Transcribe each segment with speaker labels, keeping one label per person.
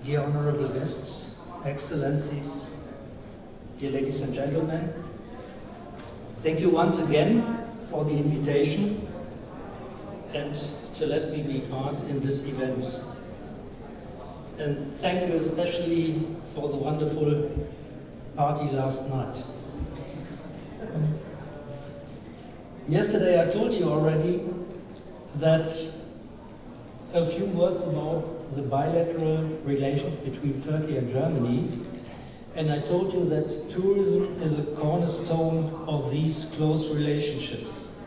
Speaker 1: dear honorable guests, excellencies, dear ladies and gentlemen, thank you once again for the invitation and to let me be part in this event. And thank you especially for the wonderful party last night. Yesterday I told you already that a few words about the bilateral relations between Turkey and Germany, and I told you that tourism is a cornerstone of these close relationships.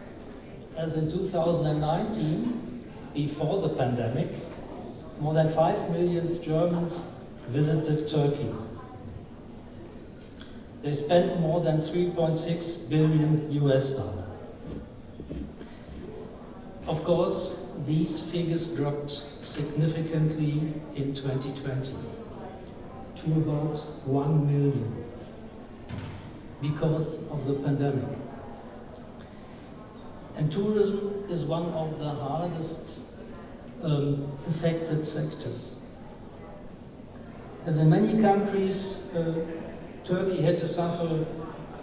Speaker 1: As in 2019, before the pandemic, more than 5 million Germans visited Turkey. They spent more than 3.6 billion US dollars. Of course, these figures dropped significantly in 2020 to about 1 million because of the pandemic. And tourism is one of the hardest affected sectors. As in many countries, Turkey had to suffer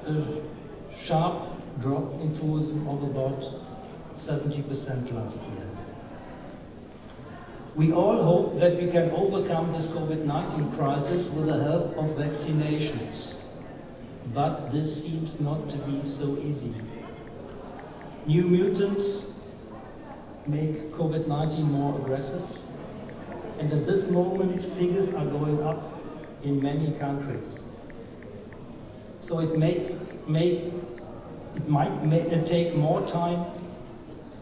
Speaker 1: a sharp drop in tourism of about 70% last year. We all hope that we can overcome this COVID-19 crisis with the help of vaccinations, but this seems not to be so easy. New mutants make COVID-19 more aggressive, and at this moment figures are going up in many countries. So it might take more time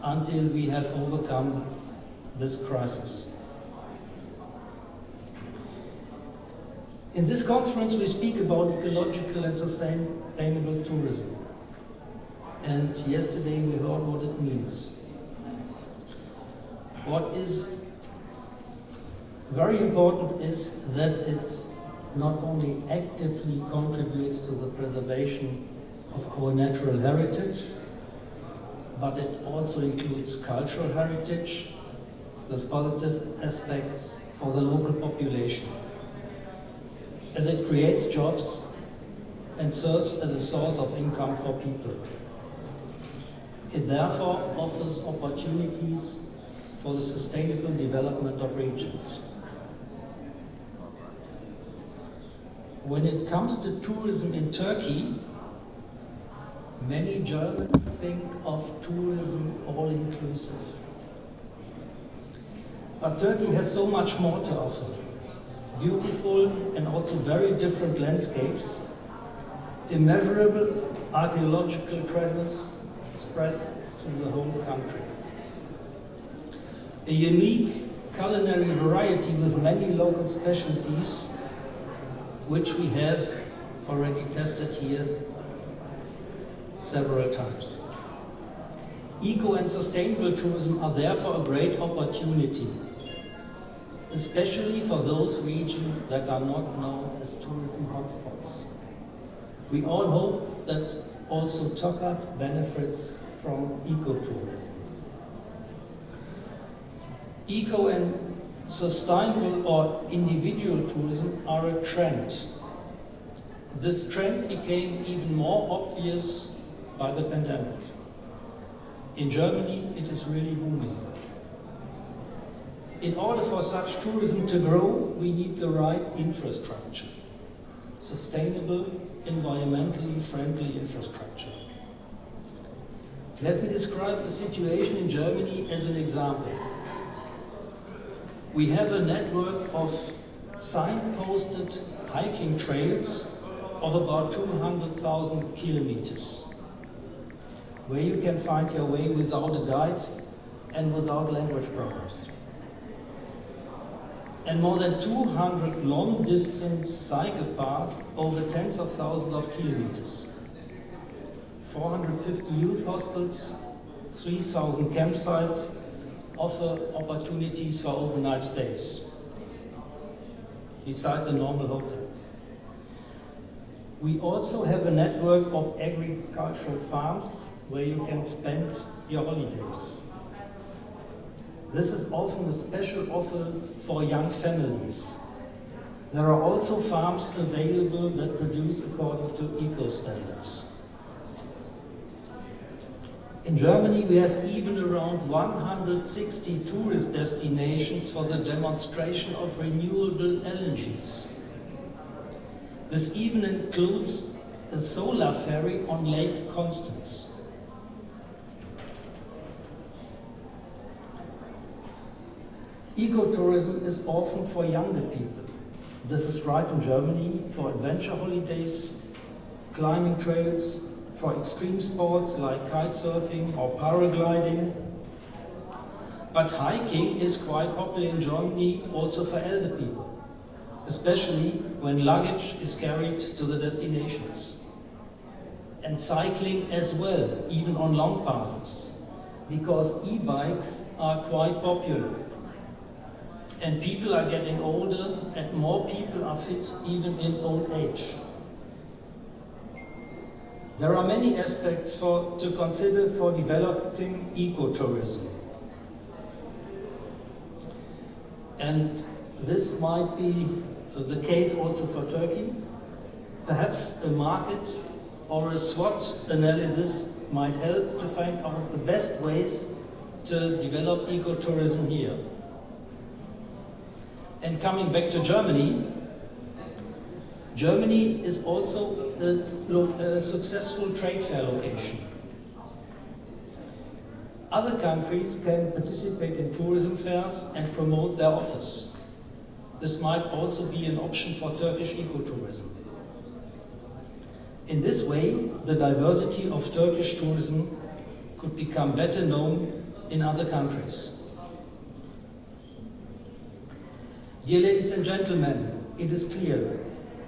Speaker 1: until we have overcome this crisis. In this conference we speak about ecological and sustainable tourism. And yesterday we heard what it means. What is very important is that it not only actively contributes to the preservation of our natural heritage, but it also includes cultural heritage with positive aspects for the local population, as it creates jobs and serves as a source of income for people. It therefore offers opportunities for the sustainable development of regions. When it comes to tourism in Turkey, many Germans think of tourism all-inclusive. But Turkey has so much more to offer. Beautiful and also very different landscapes, immeasurable archaeological treasures spread through the whole country. A unique culinary variety with many local specialties, which we have already tested here several times. Eco and sustainable tourism are therefore a great opportunity, especially for those regions that are not known as tourism hotspots. We all hope that also Tokat benefits from ecotourism. Eco and sustainable or individual tourism are a trend. This trend became even more obvious by the pandemic. In Germany, it is really booming. In order for such tourism to grow, we need the right infrastructure. Sustainable, environmentally friendly infrastructure. Let me describe the situation in Germany as an example. We have a network of signposted hiking trails of about 200,000 kilometers, where you can find your way without a guide and without language problems. And more than 200 long-distance cycle paths over tens of thousands of kilometers. 450 youth hostels, 3,000 campsites offer opportunities for overnight stays, beside the normal hotels. We also have a network of agricultural farms where you can spend your holidays. This is often a special offer for young families, There are also farms available that produce according to eco standards. In Germany, we have even around 160 tourist destinations for the demonstration of renewable energies. This even includes a solar ferry on Lake Constance. Ecotourism is often for younger people. This is right in Germany for adventure holidays, climbing trails, for extreme sports like kitesurfing or paragliding. But hiking is quite popular in Germany also for elder people, especially when luggage is carried to the destinations. And cycling as well, even on long paths, because e-bikes are quite popular. And people are getting older and more people are fit even in old age. There are many aspects to consider for developing ecotourism. And this might be the case also for Turkey. Perhaps a market or a SWOT analysis might help to find out the best ways to develop ecotourism here. And coming back to Germany, Germany is also a successful trade fair location. Other countries can participate in tourism fairs and promote their offers. This might also be an option for Turkish ecotourism. In this way, the diversity of Turkish tourism could become better known in other countries. Dear ladies and gentlemen, it is clear,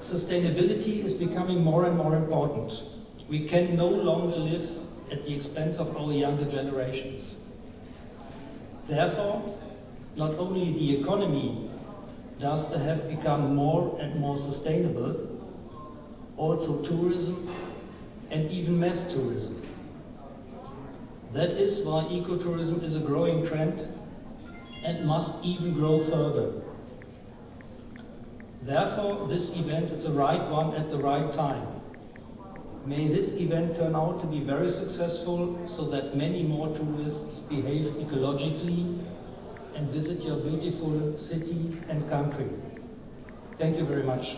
Speaker 1: sustainability is becoming more and more important. We can no longer live at the expense of our younger generations. Therefore, not only the economy does to have become more and more sustainable, also tourism and even mass tourism. That is why ecotourism is a growing trend and must even grow further. Therefore, this event is the right one at the right time. May this event turn out to be very successful so that many more tourists behave ecologically and visit your beautiful city and country. Thank you very much.